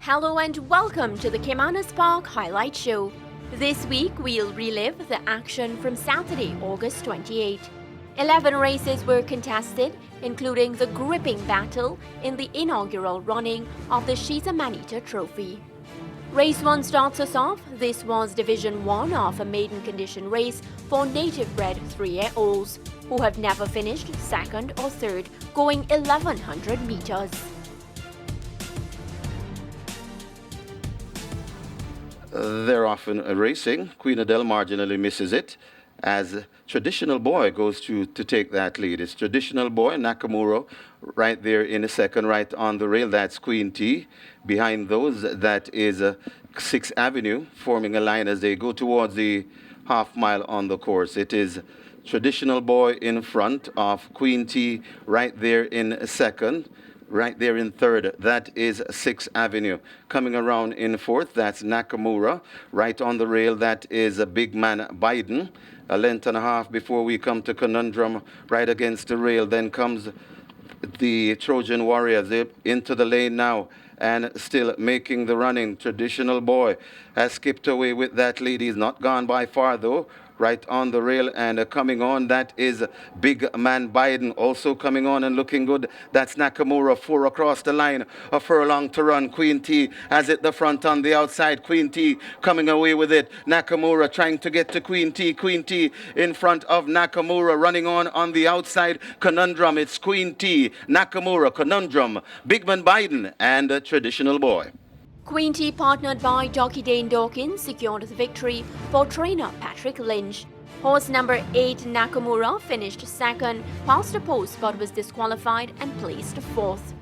Hello and welcome to the Caymanas Park Highlight Show. This week we'll relive the action from Saturday, August 28. 11 races were contested, including the gripping battle in the inaugural running of the Sheeta Manita Trophy. Race 1 starts us off. This was Division 1 of a maiden condition race for native-bred 3-year-olds who have never finished second or third, going 1100 meters. They're often racing. Queen Adele marginally misses it as Traditional Boy goes to take that lead. It's Traditional Boy, Nakamura, right there in the second, right on the rail. That's Queen T. Behind those, that is 6th Avenue, forming a line as they go towards the half mile on the course. It is Traditional Boy in front of Queen T, right there in second. Right there in third, that is 6th Avenue. Coming around in fourth, that's Nakamura. Right on the rail, that is a big man Biden. A length and a half before we come to Conundrum, right against the rail. Then comes the Trojan Warriors. They're into the lane now and still making the running. Traditional Boy has skipped away with that lead. He's not gone by far though. Right on the rail and coming on, that is big man Biden also coming on and looking good. That's Nakamura, 4 across the line, a furlong to run. Queen T has it the front on the outside. Queen T coming away with it. Nakamura trying to get to Queen T. Queen T in front of Nakamura, running on the outside. Conundrum, it's Queen T, Nakamura, Conundrum, big man Biden, and Traditional Boy. Queen T, partnered by jockey Dane Dawkins, secured the victory for trainer Patrick Lynch. Horse number 8 Nakamura finished second, past the post but was disqualified and placed fourth.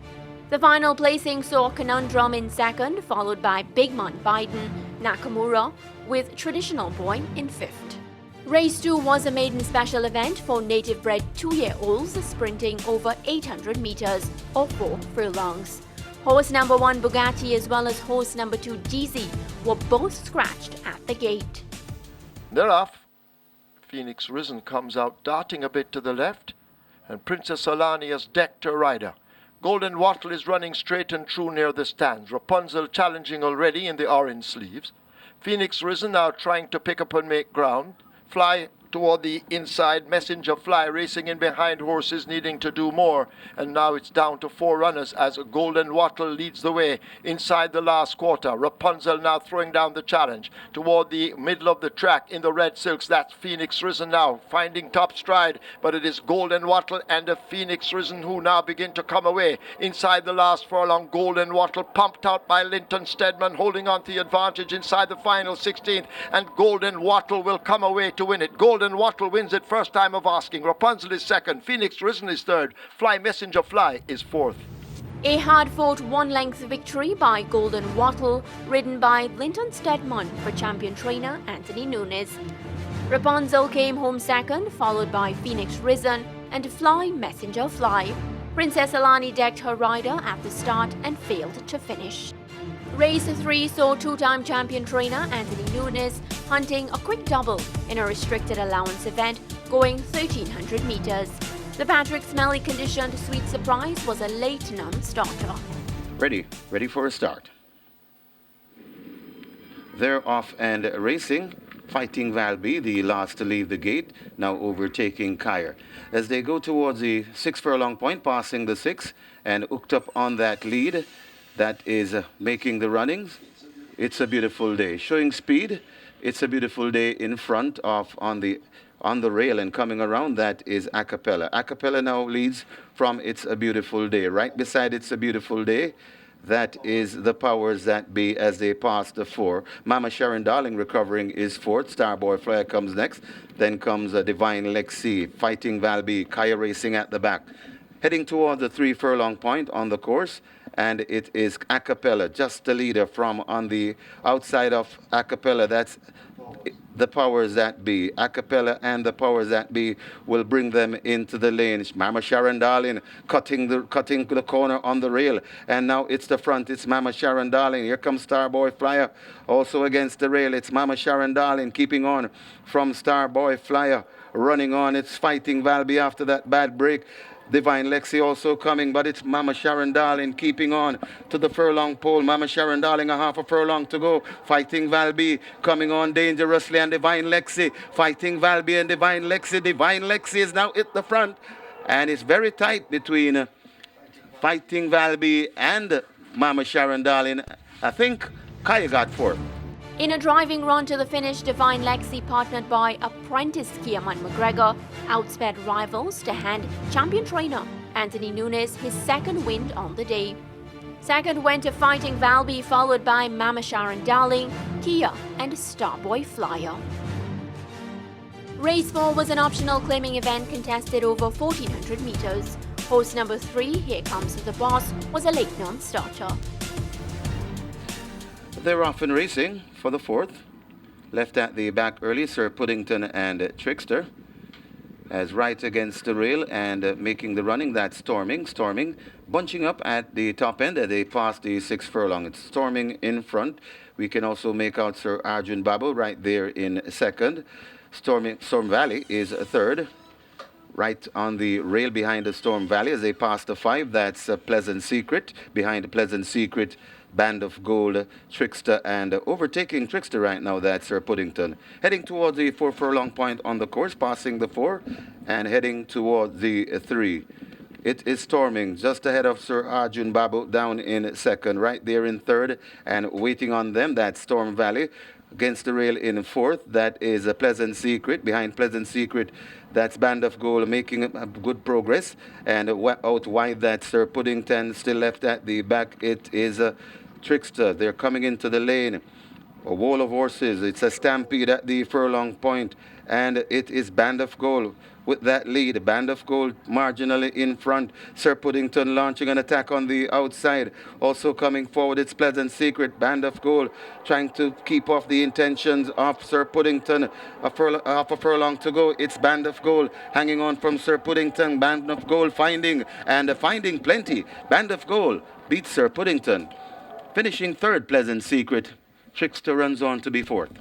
The final placing saw Conundrum in second, followed by Big Man Biden, Nakamura, with Traditional Boy in fifth. Race 2 was a maiden special event for native-bred 2-year-olds sprinting over 800 meters or 4 furlongs. Horse number 1 Bugatti as well as horse number 2 DZ were both scratched at the gate. They're off. Phoenix Risen comes out darting a bit to the left, and Princess Alani has decked her rider. Golden Wattle is running straight and true near the stands. Rapunzel challenging already in the orange sleeves. Phoenix Risen now trying to pick up and make ground. Fly toward the inside, Messenger Fly racing in behind horses needing to do more, and now it's down to 4 runners as Golden Wattle leads the way inside the last quarter. Rapunzel now throwing down the challenge toward the middle of the track in the red silks. That's Phoenix Risen now finding top stride, but it is Golden Wattle and the Phoenix Risen who now begin to come away inside the last furlong. Golden Wattle pumped out by Linton Stedman, holding on to the advantage inside the final 16th, and Golden Wattle will come away to win it. Golden Wattle wins it first time of asking. Rapunzel is second. Phoenix Risen is third. Fly Messenger Fly is fourth. A hard-fought one-length victory by Golden Wattle, ridden by Linton Stedman for champion trainer Anthony Nunes. Rapunzel came home second, followed by Phoenix Risen and Fly Messenger Fly. Princess Alani decked her rider at the start and failed to finish. Race 3 saw two-time champion trainer Anthony Nunes hunting a quick double in a restricted allowance event going 1300 meters. The Patrick Smelly conditioned Sweet Surprise was a late non-starter. Ready for a start. They're off and racing. Fighting Valby, the last to leave the gate, now overtaking Kyer. As they go towards the 6 furlong point, passing the 6 and hooked up on that lead. That is making the runnings. It's a beautiful day. Showing speed. It's a beautiful day in front of on the rail and coming around. That is Acapella. Acapella now leads from It's a Beautiful Day. Right beside It's a Beautiful Day, that is the powers that be as they pass the 4. Mama Sharon Darling recovering is fourth. Starboy Flyer comes next. Then comes Divine Lexi, Fighting Valby, Kaya racing at the back. Heading towards the 3 furlong point on the course. And it is Acapella, just the leader from on the outside of Acapella. That's the powers that be. Acapella and the powers that be will bring them into the lane. Mama Sharon Darling cutting the corner on the rail. And now it's the front. It's Mama Sharon Darling. Here comes Starboy Flyer. Also against the rail, it's Mama Sharon Darling keeping on from Starboy Flyer. Running on, it's Fighting Valby after that bad break. Divine Lexi also coming, but it's Mama Sharon Darling keeping on to the furlong pole. Mama Sharon Darling, a half a furlong to go. Fighting Valby coming on dangerously, and Divine Lexi fighting Valby and Divine Lexi. Divine Lexi is now at the front, and it's very tight between Fighting Valby and Mama Sharon Darling. I think Kaya got fourth. In a driving run to the finish, Divine Lexi, partnered by apprentice Kiaman McGregor, outsped rivals to hand champion trainer Anthony Nunes his second win on the day. Second went to Fighting Valby, followed by Mama Sharon Darling, Kia and Starboy Flyer. Race 4 was an optional claiming event contested over 1400 meters. Horse number 3, Here Comes the Boss, was a late non-starter. They're off and racing for the fourth. Left at the back early, Sir Puddington and Trickster. As right against the rail and making the running, that's Storming. Bunching up at the top end, they pass the 6 furlong. It's Storming in front. We can also make out Sir Arjun Babu right there in second. Storm Valley is third. Right on the rail behind the Storm Valley as they pass the 5, that's Pleasant Secret. Behind Pleasant Secret, Band of Gold, Trickster, and overtaking Trickster right now, that's Sir Puddington. Heading towards the 4 furlong point on the course, passing the 4 and heading towards the 3. It is Storming just ahead of Sir Arjun Babu down in second. Right there in third and waiting on them, that's Storm Valley. Against the rail in fourth, that is a Pleasant Secret. Behind Pleasant Secret, that's Band of Gold making good progress. And out wide, that's Sir Puddington. Still left at the back, it is Trickster. They're coming into the lane. A wall of horses. It's a stampede at the furlong point, and it is Band of Gold with that lead. Band of Gold marginally in front. Sir Puddington launching an attack on the outside. Also coming forward, it's Pleasant Secret. Band of Gold trying to keep off the intentions of Sir Puddington. Half a furlong to go. It's Band of Gold hanging on from Sir Puddington. Band of Gold finding plenty. Band of Gold beats Sir Puddington. Finishing third, Pleasant Secret. Trickster runs on to be fourth.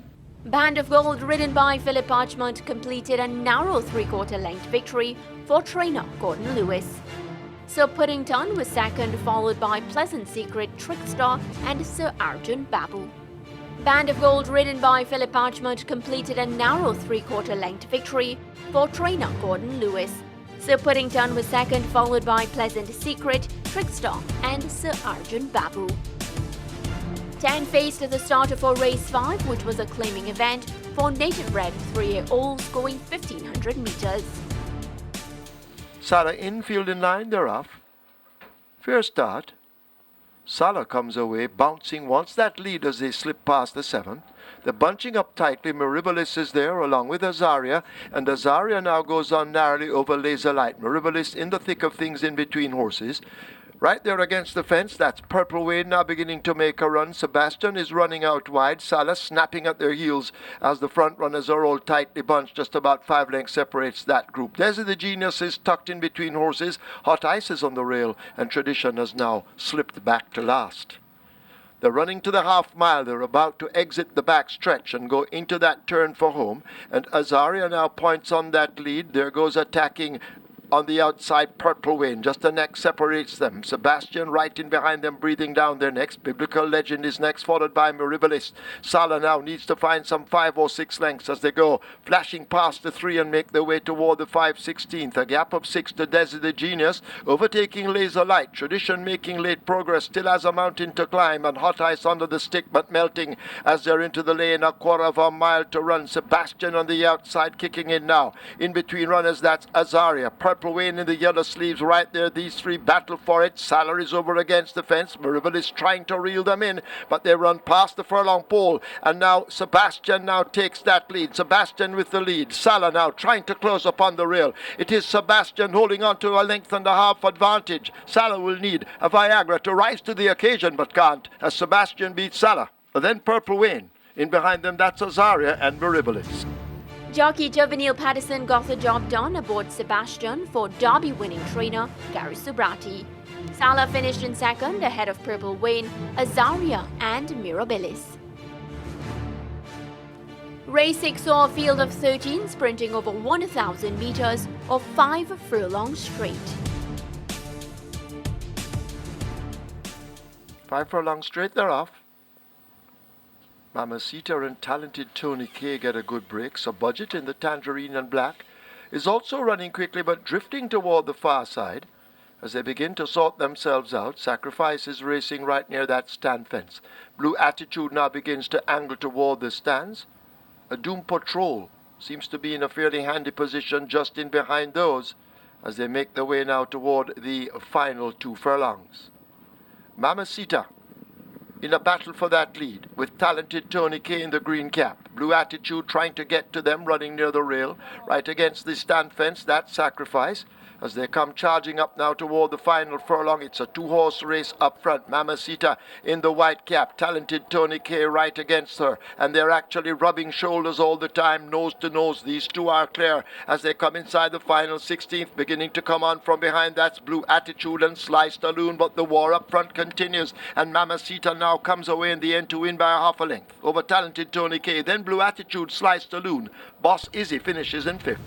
Band of Gold, ridden by Philip Archmont, completed a narrow 3/4 length victory for trainer Gordon Lewis. Sir Puddington was second, followed by Pleasant Secret, Trickster, and Sir Arjun Babu. Band of Gold, ridden by Philip Archmont, completed a narrow 3/4 length victory for trainer Gordon Lewis. Sir Puddington was second, followed by Pleasant Secret, Trickster, and Sir Arjun Babu. 10 faced at the starter for race 5, which was a claiming event for native-bred 3-year-olds going 1500 meters. Salah infield in line, they're off. Fair start. Salah comes away, bouncing once that lead as they slip past the 7th. They're bunching up tightly. Maribalis is there along with Azaria, and Azaria now goes on narrowly over Laser Light. Maribalis in the thick of things in between horses. Right there against the fence, that's Purple Wade now beginning to make a run. Sebastian is running out wide. Salah snapping at their heels as the front runners are all tightly bunched. Just about 5 lengths separates that group. Desi the Genius is tucked in between horses. Hot Ice is on the rail, and Tradition has now slipped back to last. They're running to the half mile. They're about to exit the back stretch and go into that turn for home. And Azaria now points on that lead. There goes attacking on the outside, Purple Wayne. Just the neck separates them. Sebastian right in behind them, breathing down their necks. Biblical Legend is next, followed by Maribalis. Salah now needs to find some 5 or 6 lengths as they go, flashing past the 3 and make their way toward the 5/16th. A gap of 6 to Desi the Genius, overtaking Laser Light. Tradition making late progress, still has a mountain to climb, and Hot Ice under the stick but melting as they're into the lane. A 1/4 of a mile to run. Sebastian on the outside, kicking in now. In between runners, that's Azaria. Purple Wayne in the yellow sleeves right there. These 3 battle for it. Salah is over against the fence. Maribel is trying to reel them in, but they run past the furlong pole, and now Sebastian now takes that lead. Sebastian with the lead. Salah now trying to close upon the rail. It is Sebastian holding on to a length and a half advantage. Salah will need a Viagra to rise to the occasion, but can't, as Sebastian beats Salah. But then Purple Wayne. In behind them, that's Azaria and Maribalis. Jockey Jovenil Patterson got the job done aboard Sebastian for Derby-winning trainer Gary Subrati. Salah finished in second ahead of Purple Wayne, Azaria and Mirabilis. Race 6 saw a field of 13 sprinting over 1,000 meters of 5 furlongs straight. 5 furlongs straight, they're off. Mamacita and talented Tony K get a good break. So Budget in the tangerine and black is also running quickly but drifting toward the far side as they begin to sort themselves out. Sacrifice is racing right near that stand fence. Blue Attitude now begins to angle toward the stands. A Doom Patrol seems to be in a fairly handy position just in behind those as they make their way now toward the final 2 furlongs. Mamacita in a battle for that lead with talented Tony K in the green cap. Blue Attitude trying to get to them, running near the rail, right against the stand fence. That Sacrifice as they come charging up now toward the final furlong. It's a 2-horse race up front. Mamacita in the white cap, talented Tony K right against her, and they're actually rubbing shoulders all the time, nose to nose. These two are clear as they come inside the final 16th, beginning to come on from behind. That's Blue Attitude and Sly Stallone, but the war up front continues, and Mamacita now comes away in the end to win by a half a length over talented Tony K. Then Blue Attitude, Sly Stallone. Boss Izzy finishes in 5th.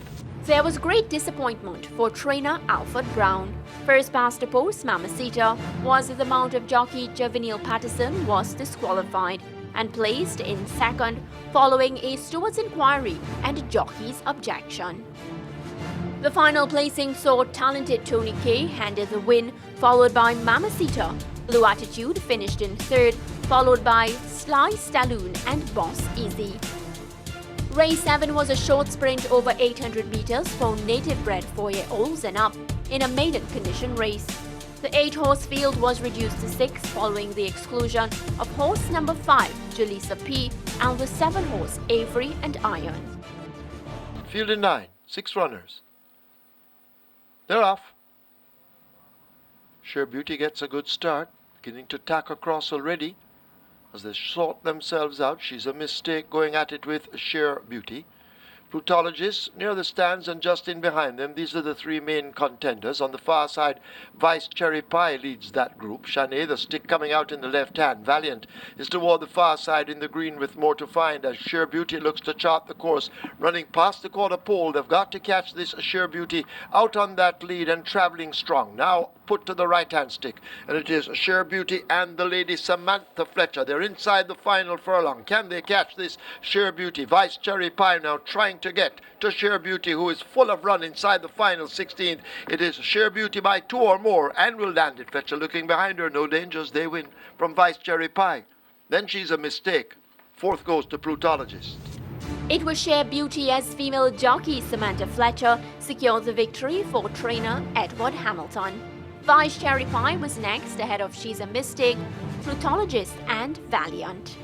There was great disappointment for trainer Alfred Brown. First past the post, Mamacita was the mount of jockey Juvenile Patterson was disqualified and placed in second following a steward's inquiry and jockey's objection. The final placing saw talented Tony K handed the win, followed by Mamacita. Blue Attitude finished in 3rd, followed by Sly Stallone and Boss Easy. Race 7 was a short sprint over 800 meters for native-bred 4-year-olds and up in a maiden condition race. The 8-horse field was reduced to 6 following the exclusion of horse number 5, Julissa P, and the 7-horse Avery and Iron. Field in 9, 6 runners. They're off. Sure Beauty gets a good start, beginning to tack across already. As they sort themselves out, she's a mistake going at it with Sheer Beauty. Plutologists near the stands and just in behind them. These are the 3 main contenders. On the far side, Vice Cherry Pie leads that group. Chanet, the stick coming out in the left hand. Valiant is toward the far side in the green with more to find as Sheer Beauty looks to chart the course. Running past the quarter pole, they've got to catch this Sheer Beauty out on that lead and traveling strong. Now put to the right-hand stick, and it is Sheer Beauty and the lady Samantha Fletcher. They're inside the final furlong. Can they catch this Sheer Beauty? Vice Cherry Pie now trying to get to Sheer Beauty, who is full of run inside the final 16th. It is Sheer Beauty by 2 or more, and will land it. Fletcher looking behind her. No dangers. They win from Vice Cherry Pie. Then she's a mistake. 4th goes to Plutologist. It was Sheer Beauty as female jockey Samantha Fletcher secured the victory for trainer Edward Hamilton. Vice Cherry Pie was next ahead of She's a Mistake, Plutologist and Valiant.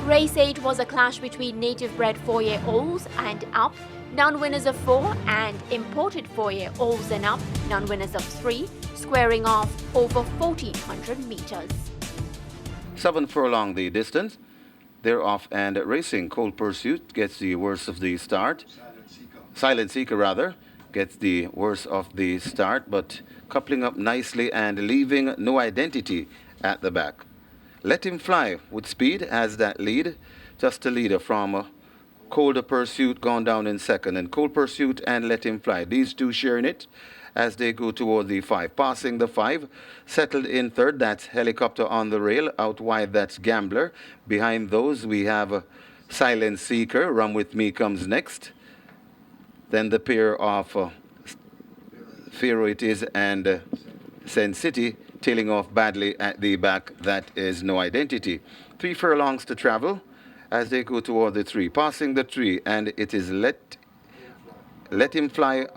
Race 8 was a clash between native-bred 4-year-olds and up, non-winners of 4, and imported 4-year-olds and up, non-winners of 3, squaring off over 1,400 meters. 7 furlong the distance. They're off and racing. Cold Pursuit gets the worst of the start. Silent Seeker rather gets the worst of the start, but coupling up nicely and leaving no identity at the back. Let Him Fly with speed has that lead, just a leader from Cold Pursuit gone down in 2nd, and Cold Pursuit and Let Him Fly, these two sharing it as they go toward the 5. Passing the 5, settled in 3rd, that's Helicopter on the Rail. Out wide, that's Gambler. Behind those, we have Silent Seeker. Run With Me comes next. Then the pair of Pharaoh It Is and Sen City tailing off badly at the back. That is No Identity. 3 furlongs to travel as they go toward the 3. Passing the 3, and it is Let Him Fly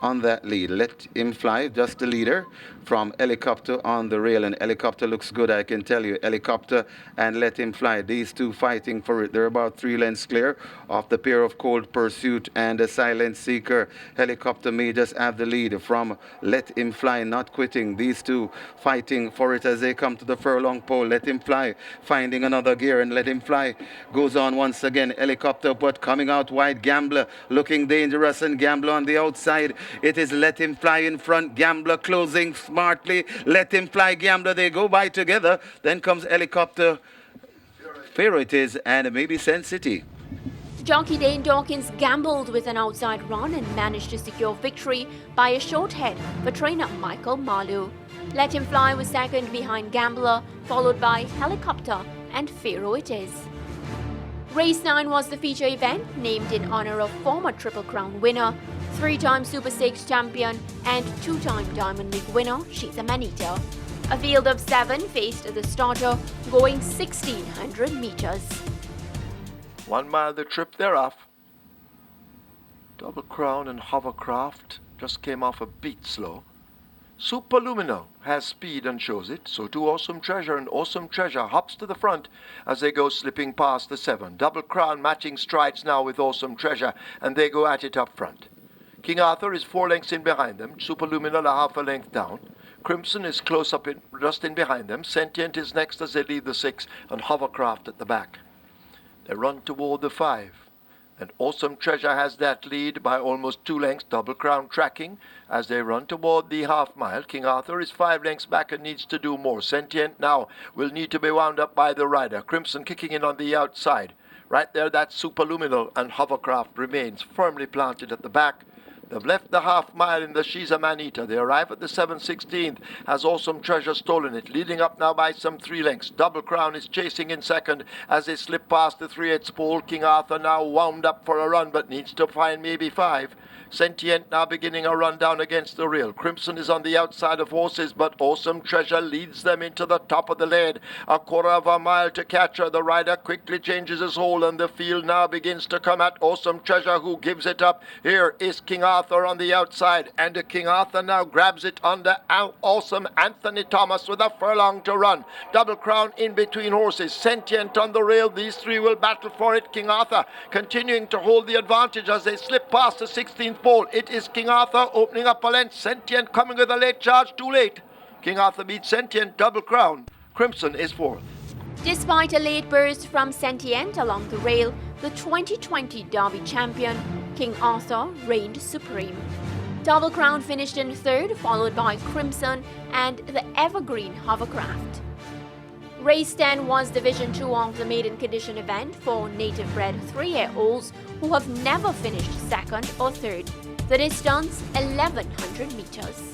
on that lead. Let Him Fly, just the leader from Helicopter on the Rail, and Helicopter looks good, I can tell you. Helicopter and Let Him Fly, these two fighting for it. They're about 3 lengths clear of the pair of Cold Pursuit and a Silent Seeker. Helicopter may just have the lead from Let Him Fly, not quitting. These two fighting for it as they come to the furlong pole. Let Him Fly finding another gear, and Let Him Fly goes on once again. Helicopter, but coming out wide. Gambler looking dangerous, and Gambler on the outside. It is Let Him Fly in front. Gambler closing smartly. Let Him Fly, Gambler. They go by together. Then comes Helicopter. Pharaoh It Is, and maybe Sen City. Jockey Dane Dawkins gambled with an outside run and managed to secure victory by a short head for trainer Michael Marlew. Let Him Fly was second behind Gambler, followed by Helicopter and Pharaoh It Is. Race 9 was the feature event, named in honor of former Triple Crown winner, 3-time Super 6 champion and 2-time Diamond League winner Sheetha Manita. A field of 7 faced the starter, going 1,600 meters. 1 mile the trip thereof. Double Crown and Hovercraft just came off a beat slow. Superlumino has speed and shows it, so too Awesome Treasure, and Awesome Treasure hops to the front as they go slipping past the 7. Double Crown matching strides now with Awesome Treasure, and they go at it up front. King Arthur is 4 lengths in behind them, Superlumino a half a length down. Crimson is close up just in behind them, Sentient is next as they leave the 6, and Hovercraft at the back. They run toward the 5. And Awesome Treasure has that lead by almost 2 lengths, Double Crown tracking as they run toward the half mile. King Arthur is 5 lengths back and needs to do more. Sentient now will need to be wound up by the rider. Crimson kicking in on the outside. Right there, that's Superluminal, and Hovercraft remains firmly planted at the back. They've left the half mile in the Sheetha Manita. They arrive at the 7/16th. Has Awesome Treasure stolen it? Leading up now by some 3 lengths. Double Crown is chasing in second as they slip past the 3/8 pole. King Arthur now wound up for a run but needs to find maybe 5. Sentient now beginning a run down against the rail. Crimson is on the outside of horses, but Awesome Treasure leads them into the top of the lane. A quarter of a mile to catch her. The rider quickly changes his hold, and the field now begins to come at Awesome Treasure, who gives it up. Here is King Arthur on the outside, and King Arthur now grabs it under Awesome Anthony Thomas with a furlong to run. Double Crown in between horses. Sentient on the rail. These 3 will battle for it. King Arthur continuing to hold the advantage as they slip past the 16th pole. It is King Arthur opening up a length. Sentient coming with a late charge. Too late. King Arthur beats Sentient. Double Crown. Crimson is 4th. Despite a late burst from Sentient along the rail, the 2020 Derby champion, King Arthur, reigned supreme. Double Crown finished in 3rd, followed by Crimson and the evergreen Hovercraft. Race 10 was Division 2 of the maiden condition event for native-bred 3-year-olds who have never finished 2nd or 3rd. The distance, 1,100 meters.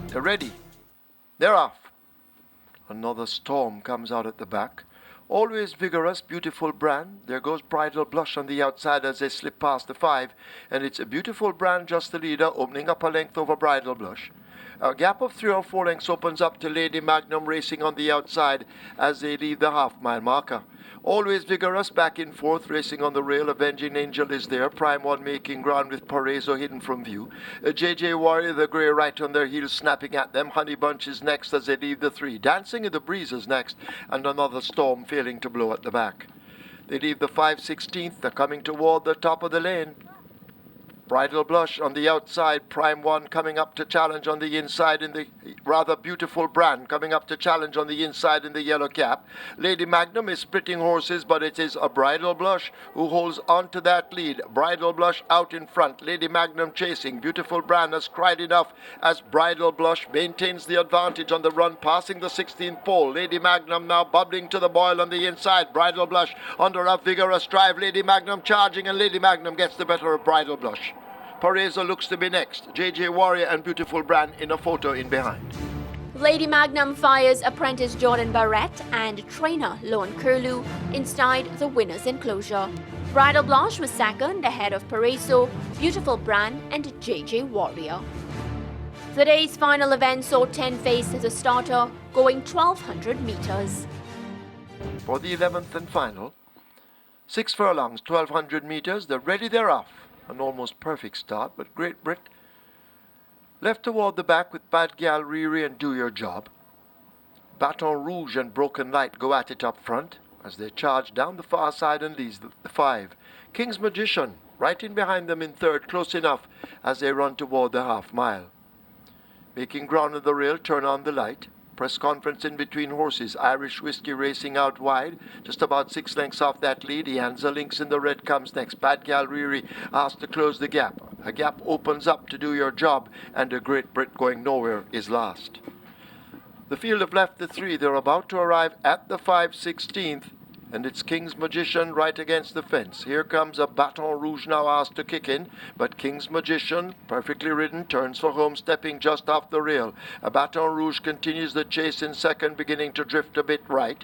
They're ready. They're off. Another storm comes out at the back. Always vigorous, beautiful brand. There goes Bridal Blush on the outside as they slip past the 5. And it's a beautiful brand, just the leader, opening up a length over Bridal Blush. A gap of 3 or 4 lengths opens up to Lady Magnum racing on the outside as they leave the half-mile marker. Always vigorous, back in 4th, racing on the rail. Avenging Angel is there. Prime 1 making ground with Paraiso hidden from view. JJ Warrior, the grey, right on their heels, snapping at them. Honey Bunch is next as they leave the 3. Dancing in the Breeze is next, and another storm failing to blow at the back. They leave the 5/16th. They're coming toward the top of the lane. Bridal Blush on the outside, Prime 1 coming up to challenge on the inside in the rather beautiful brand, coming up to challenge on the inside in the yellow cap. Lady Magnum is splitting horses, but it is a Bridal Blush who holds on to that lead. Bridal Blush out in front, Lady Magnum chasing. Beautiful brand has cried enough as Bridal Blush maintains the advantage on the run, passing the 16th pole. Lady Magnum now bubbling to the boil on the inside. Bridal Blush under a vigorous drive. Lady Magnum charging, and Lady Magnum gets the better of Bridal Blush. Paraiso looks to be next. JJ Warrior and Beautiful Brand in a photo in behind. Lady Magnum fires apprentice Jordan Barrett and trainer Lone Curlew inside the winner's enclosure. Bridal Blush was second ahead of Paraiso, Beautiful Brand and JJ Warrior. The day's final event saw 10 face the starter, going 1,200 meters. For the 11th and final, 6 furlongs, 1,200 meters. They're ready, they're off. An almost perfect start, but Great Brit left toward the back with Bad Gal Riri and Do Your Job. Baton Rouge and Broken Light go at it up front as they charge down the far side and leads the 5. King's Magician right in behind them in 3rd, close enough as they run toward the half mile. Making ground on the rail, Turn on the Light. Press conference in between horses. Irish Whiskey racing out wide, just about 6 lengths off that lead. Ianza Links in the red comes next. Bad Gal Riri asked to close the gap. A gap opens up to Do Your Job, and the Great Brit going nowhere is last. The field have left the 3. They're about to arrive at the 5/16th and it's King's Magician right against the fence. Here comes a Baton Rouge now asked to kick in, but King's Magician, perfectly ridden, turns for home, stepping just off the rail. A Baton Rouge continues the chase in second, beginning to drift a bit right.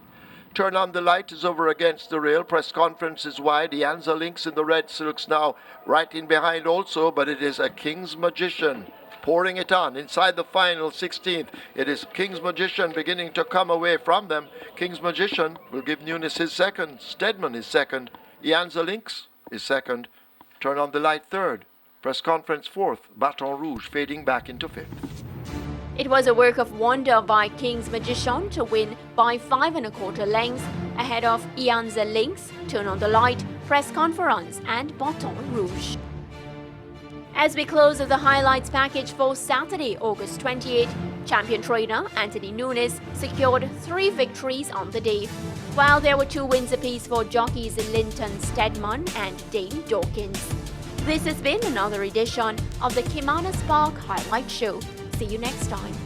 Turn on the Light is over against the rail. Press Conference is wide. Ianza Lynx in the red silks now right in behind also, but it is a King's Magician pouring it on inside the final 16th. It is King's Magician beginning to come away from them. King's Magician will give Nunes his second. Stedman is second. Ianza Lynx is second. Turn on the Light third. Press Conference fourth. Baton Rouge fading back into fifth. It was a work of wonder by King's Magician to win by 5 1/4 lengths ahead of Ianza Lynx, Turn on the Light, Press Conference and Baton Rouge. As we close the highlights package for Saturday, August 28, champion trainer Anthony Nunes secured 3 victories on the day, while there were 2 wins apiece for jockeys Linton Stedman and Dane Dawkins. This has been another edition of the Caymanas Park Highlight Show. See you next time.